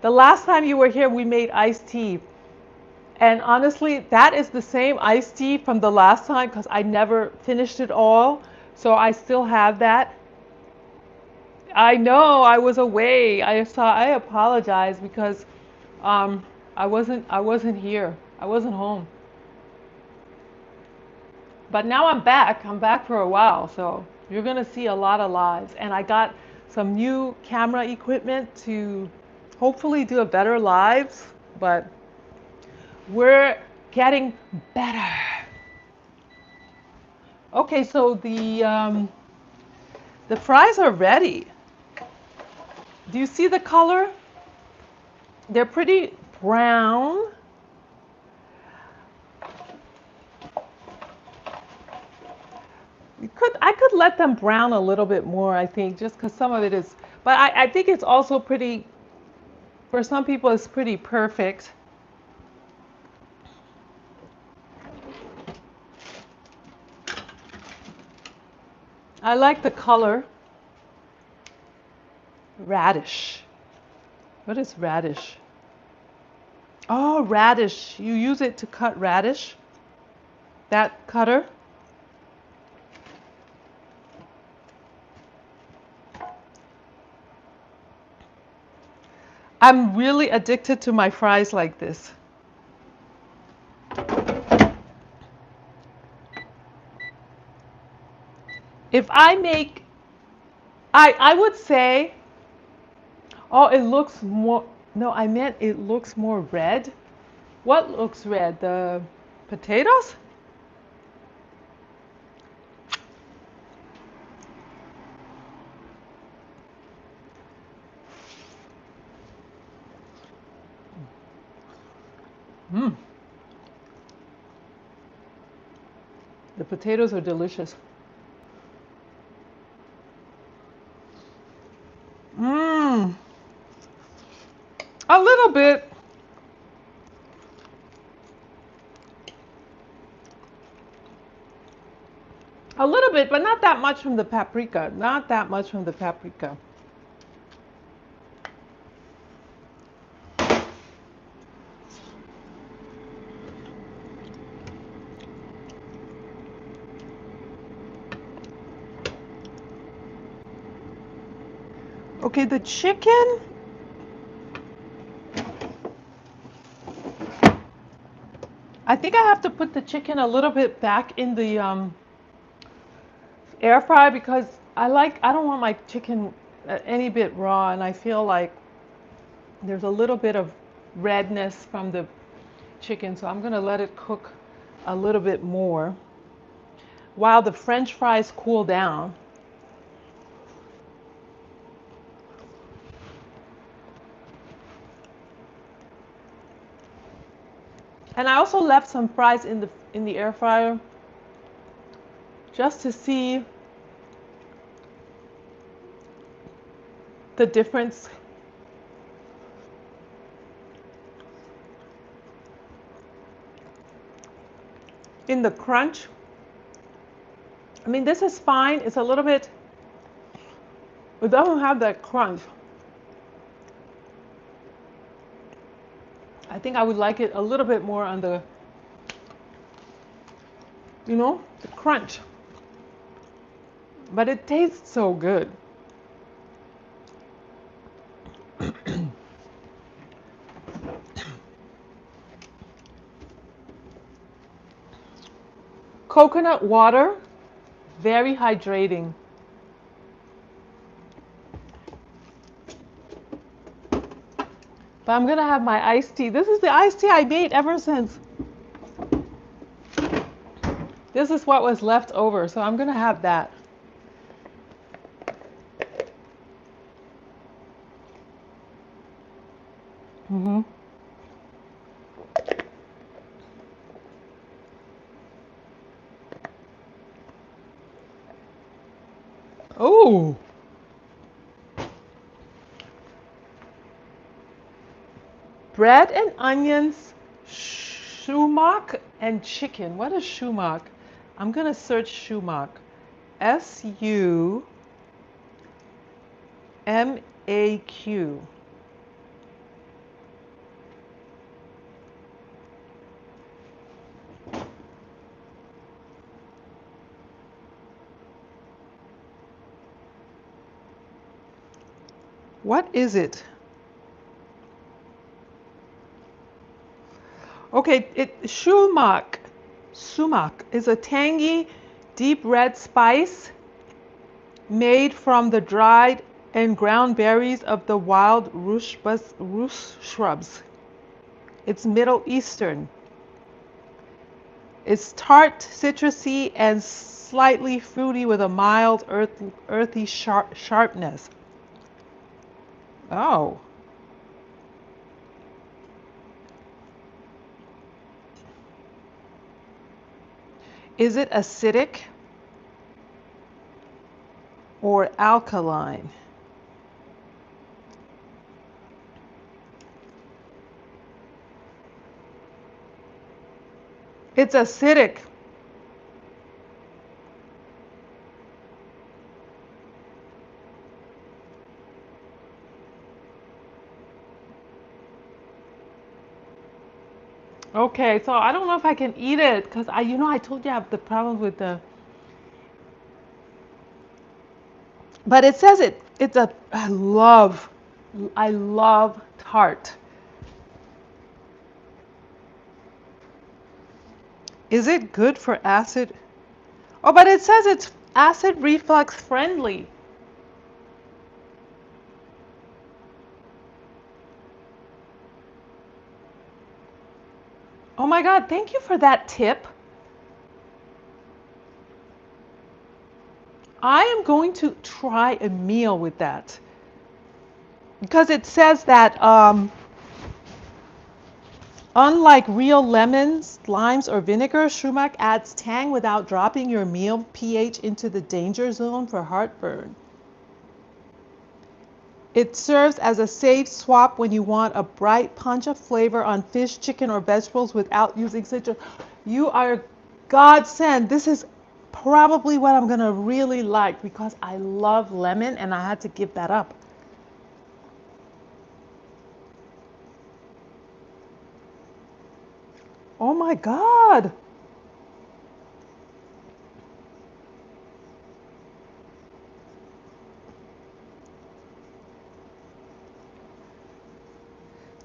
The last time you were here, we made iced tea. And honestly, that is the same iced tea from the last time because I never finished it all. So I still have that. I know I was away. I apologize because um, I wasn't here. I wasn't home. But now I'm back. I'm back for a while, so you're gonna see a lot of lives. And I got some new camera equipment to hopefully do a better lives, but we're getting better. Okay, so the fries are ready. Do you see the color? They're pretty brown. I could let them brown a little bit more, I think, just because some of it is, but I think it's also pretty, for some people, it's pretty perfect. I like the color. Radish. What is radish? Oh, radish. You use it to cut radish? That cutter? I'm really addicted to my fries like this. If I make, I would say, oh, it looks more, no, I meant it looks more red. What looks red? The potatoes? Mm. The potatoes are delicious. Mmm. A little bit. A little bit, but not that much from the paprika. Not that much from the paprika. Okay, the chicken. I think I have to put the chicken a little bit back in the air fry because I don't want my chicken any bit raw, and I feel like there's a little bit of redness from the chicken, so I'm gonna let it cook a little bit more while the French fries cool down. And I also left some fries in the air fryer just to see the difference. In the crunch. I mean, this is fine. It's a little bit, it doesn't have that crunch. I think I would like it a little bit more on the, the crunch. But it tastes so good. Coconut water, very hydrating. But I'm gonna have my iced tea. This is the iced tea I made ever since This is what was left over, so I'm gonna have that. Mm-hmm. Oh, bread and onions, shumak and chicken. What is shumak? I'm gonna search shumak. SUMAQ. What is it? Okay, sumac is a tangy, deep red spice made from the dried and ground berries of the wild roosh shrubs. It's Middle Eastern. It's tart, citrusy, and slightly fruity with a mild, earthy sharpness. Oh, is it acidic or alkaline? It's acidic. Okay, so I don't know if I can eat it because I told you I have the problem with the. But it says it. It's a. I love tart. Is it good for acid? Oh, but it says it's acid reflux friendly. Oh my God, thank you for that tip. I am going to try a meal with that because it says that unlike real lemons, limes, or vinegar, sumac adds tang without dropping your meal pH into the danger zone for heartburn. It serves as a safe swap when you want a bright punch of flavor on fish, chicken, or vegetables without using citrus. You are godsend. This is probably what I'm gonna really like because I love lemon and I had to give that up. Oh my God.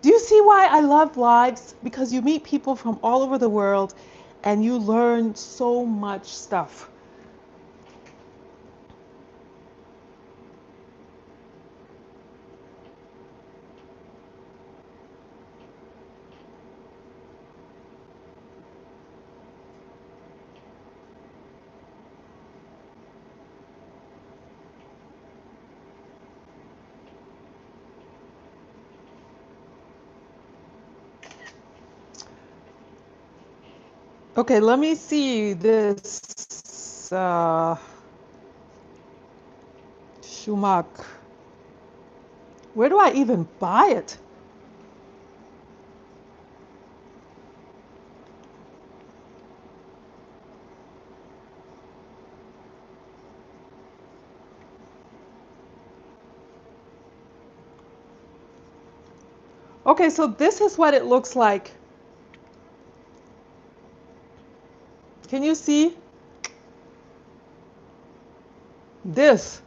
Do you see why I love lives? Because you meet people from all over the world and you learn so much stuff. Okay, let me see this shumak. Where do I even buy it? Okay, so this is what it looks like. Can you see this?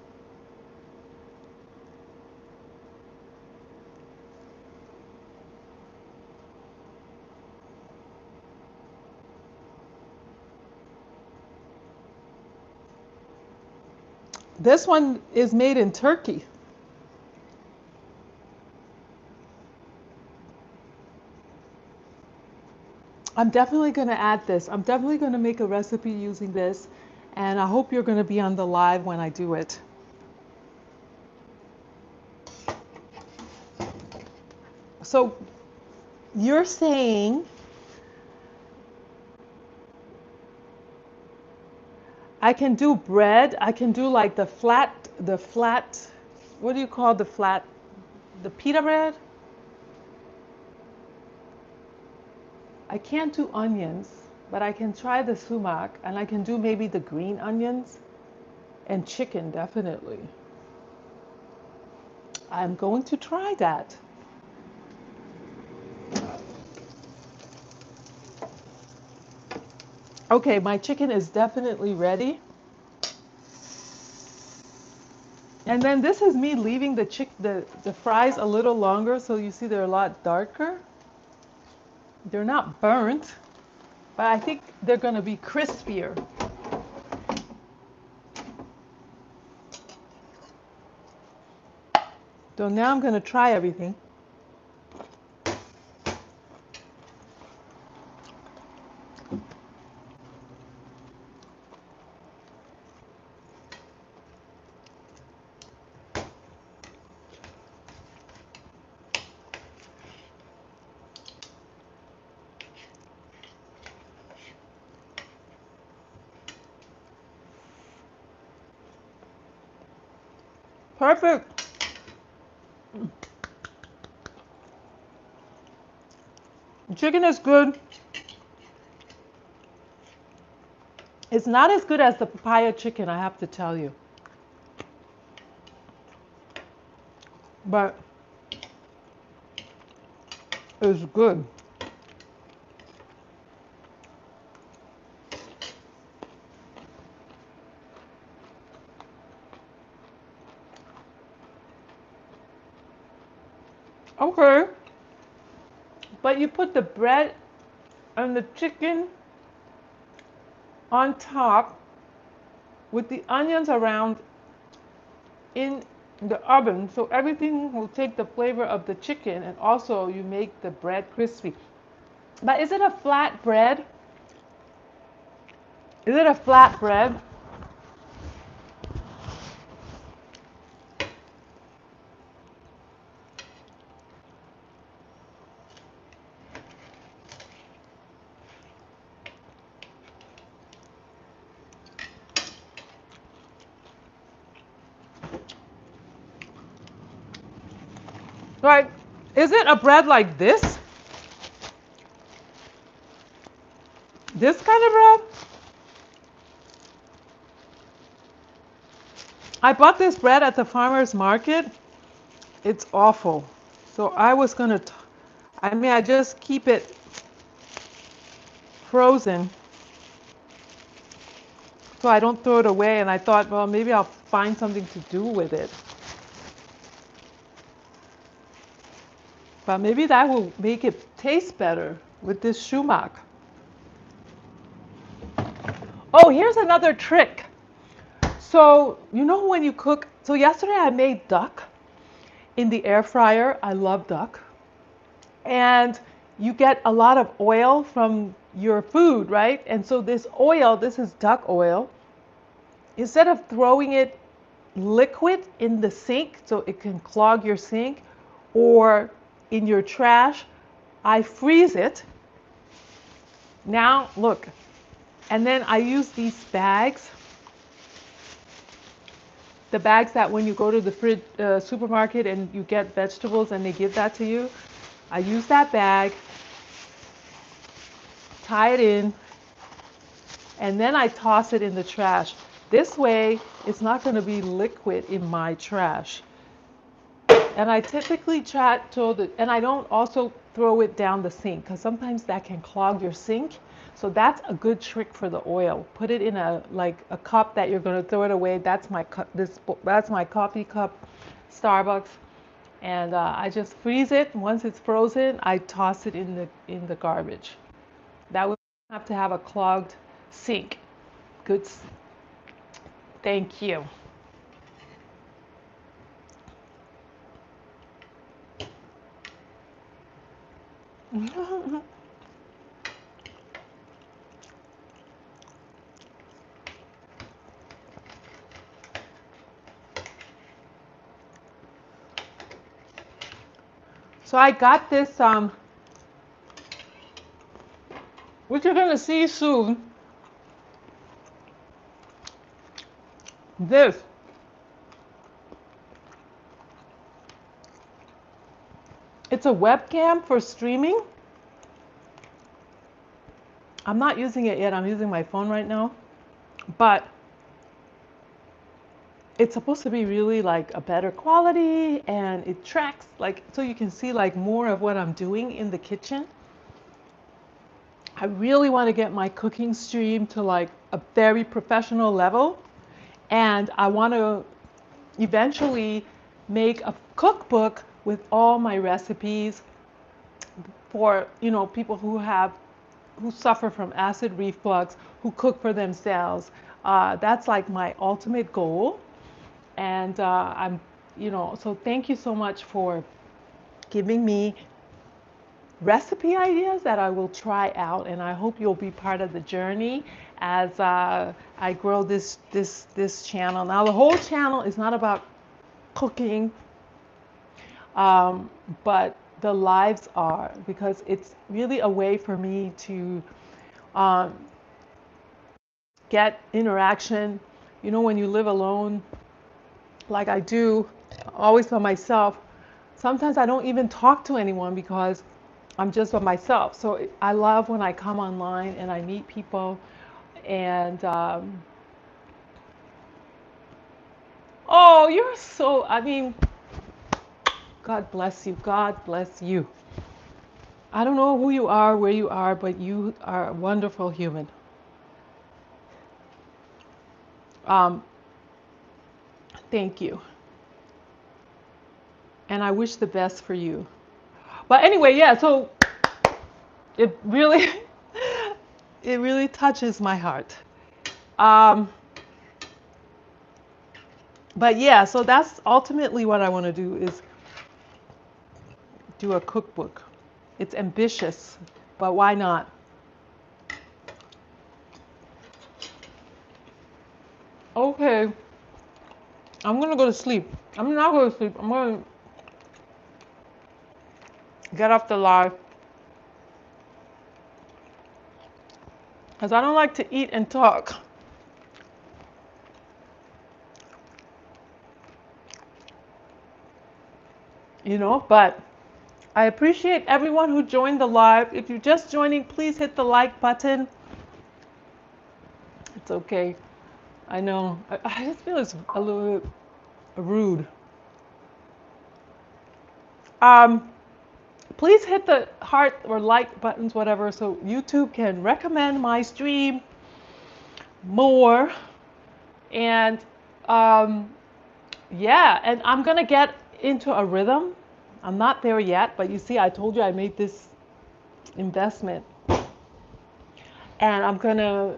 This one is made in Turkey. I'm definitely going to add this. I'm definitely going to make a recipe using this, and I hope you're going to be on the live when I do it. So you're saying I can do bread. I can do like the flat, what do you call the flat, the pita bread? I can't do onions, but I can try the sumac, and I can do maybe the green onions and chicken, definitely. I'm going to try that. Okay, my chicken is definitely ready. And then this is me leaving the fries a little longer, so you see they're a lot darker. They're not burnt, but I think they're gonna be crispier. So now I'm gonna try everything. Perfect. Chicken is good. It's not as good as the papaya chicken, I have to tell you. But it's good. Okay. But you put the bread and the chicken on top with the onions around in the oven, so everything will take the flavor of the chicken, and also you make the bread crispy. But is it a flat bread? Is it a flat bread? Like, is it a bread like this? This kind of bread? I bought this bread at the farmer's market. It's awful. So I was gonna, I mean, I just keep it frozen so I don't throw it away. And I thought, well, maybe I'll find something to do with it. But maybe that will make it taste better with this shumak. Oh, here's another trick. So, you know when you cook, so yesterday I made duck in the air fryer. I love duck. And you get a lot of oil from your food, right? And so this oil, this is duck oil, instead of throwing it liquid in the sink so it can clog your sink or in your trash, I freeze it. Now, look, and then I use these bags, the bags that when you go to the supermarket and you get vegetables and they give that to you. I use that bag, tie it in, and then I toss it in the trash. This way, it's not going to be liquid in my trash. And I typically and I don't also throw it down the sink because sometimes that can clog your sink. So that's a good trick for the oil. Put it in a cup that you're going to throw it away. That's my cup. That's my coffee cup, Starbucks, and I just freeze it. Once it's frozen, I toss it in the garbage. That would have to have a clogged sink. Good. Thank you. So I got this, which you're gonna see soon. This. It's a webcam for streaming. I'm not using it yet. I'm using my phone right now. But it's supposed to be really like a better quality, and it tracks like so you can see like more of what I'm doing in the kitchen. I really want to get my cooking stream to like a very professional level, and I want to eventually make a cookbook with all my recipes for, you know, people who suffer from acid reflux, who cook for themselves. That's like my ultimate goal. And I'm, you know, so thank you so much for giving me recipe ideas that I will try out, and I hope you'll be part of the journey as I grow this channel. Now the whole channel is not about cooking, but the lives are, because it's really a way for me to um, get interaction. You know, when you live alone, like I do, always by myself, sometimes I don't even talk to anyone because I'm just by myself. So I love when I come online and I meet people. And oh, you're so, I mean, God bless you. God bless you. I don't know who you are, where you are, but you are a wonderful human. Um, Thank you. And I wish the best for you. But anyway, yeah, so it really, it really touches my heart. Um, but yeah, so that's ultimately what I want to do, is do a cookbook. It's ambitious, but why not? Okay, I'm gonna go to sleep. I'm not going to sleep. I'm gonna get off the live because I don't like to eat and talk. You know, but I appreciate everyone who joined the live. If you're just joining, please hit the like button. It's okay. I know. I just feel it's a little bit rude. Um, Please hit the heart or like buttons, whatever, so YouTube can recommend my stream more. And um, yeah, and I'm gonna get into a rhythm. I'm not there yet, but you see, I told you I made this investment, and I'm gonna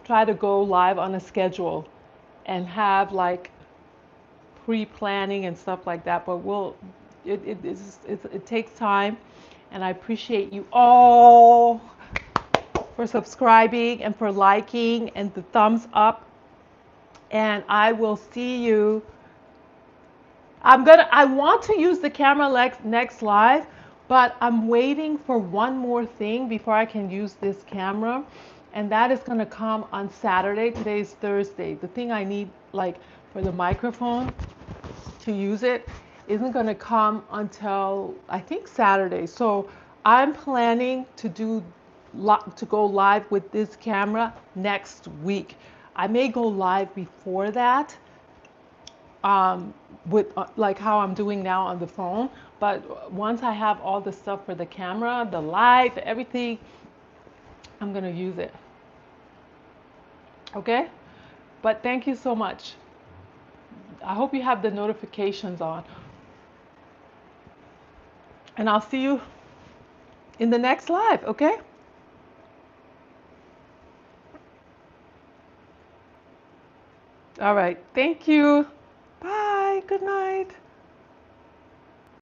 try to go live on a schedule and have like pre-planning and stuff like that. But it takes time, and I appreciate you all for subscribing and for liking and the thumbs up. And I will see you. I want to use the camera next live, but I'm waiting for one more thing before I can use this camera. And that is gonna come on Saturday. Today's Thursday. The thing I need, like, for the microphone to use it isn't gonna come until I think Saturday. So I'm planning to go live with this camera next week. I may go live before that, with like how I'm doing now on the phone. But once I have all the stuff for the camera, the light, everything, I'm gonna use it. Okay? But thank you so much. I hope you have the notifications on. And I'll see you in the next live, okay? All right. Thank you. Bye. Good night.